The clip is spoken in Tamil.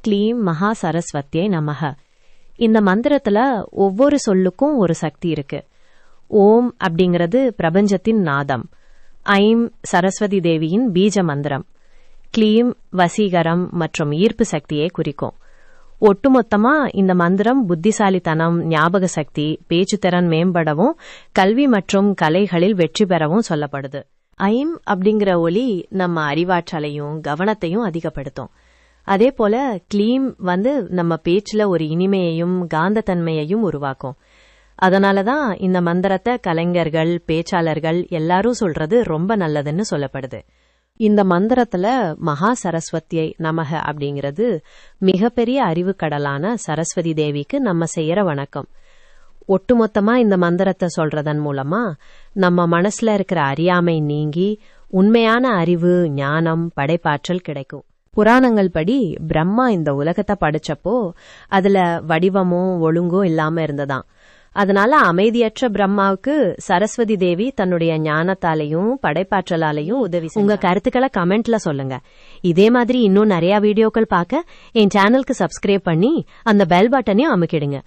க்ளீம் மகா சரஸ்வத்தியை நமக. இந்த மந்திரத்துல ஒவ்வொரு சொல்லுக்கும் ஒரு சக்தி இருக்கு. ஓம் அப்படிங்கிறது பிரபஞ்சத்தின் நாதம். ஐம் சரஸ்வதி தேவியின் பீஜ மந்திரம். க்ளீம் வசீகரம் மற்றும் ஈர்ப்பு சக்தியை குறிக்கும். ஒட்டுமொத்தமா இந்த மந்திரம் புத்திசாலித்தனம், ஞாபக சக்தி, பேச்சுத்திறன் மேம்படவும் கல்வி மற்றும் கலைகளில் வெற்றி பெறவும் சொல்லப்படுது. ஐம் அப்படிங்கிற ஒலி நம்ம அறிவாற்றலையும் கவனத்தையும் அதிகப்படுத்தும். அதே போல க்ளீம் நம்ம பேச்சுல ஒரு இனிமையையும் காந்தத்தன்மையையும் உருவாக்கும். அதனாலதான் இந்த மந்திரத்தை கலைஞர்கள், பேச்சாளர்கள் எல்லாரும் சொல்றது ரொம்ப நல்லதுன்னு சொல்லப்படுது. இந்த மந்திரத்துல மகா சரஸ்வத்தியை நமக அப்படிங்கிறது மிகப்பெரிய அறிவுக்கடலான சரஸ்வதி தேவிக்கு நம்ம செய்யற வணக்கம். ஒட்டுமொத்தமா இந்த மந்திரத்தை சொல்றதன் மூலமா நம்ம மனசுல இருக்கிற அறியாமை நீங்கி உண்மையான அறிவு, ஞானம், படைப்பாற்றல் கிடைக்கும். புராணங்கள் படி பிரம்மா இந்த உலகத்தை படைச்சப்போ அதுல வடிவமும் ஒழுங்கும் இல்லாம இருந்ததாம். அதனால அமைதியற்ற பிரம்மாவுக்கு சரஸ்வதி தேவி தன்னுடைய ஞானத்தாலையும் படைப்பாற்றலாலையும் உதவி. உங்க கருத்துக்களை கமெண்ட்ல சொல்லுங்க. இதே மாதிரி இன்னும் நிறைய வீடியோக்கள் பார்க்க என் சேனலுக்கு சப்ஸ்கிரைப் பண்ணி அந்த பெல் பட்டனையும் அமுக்கிடுங்க.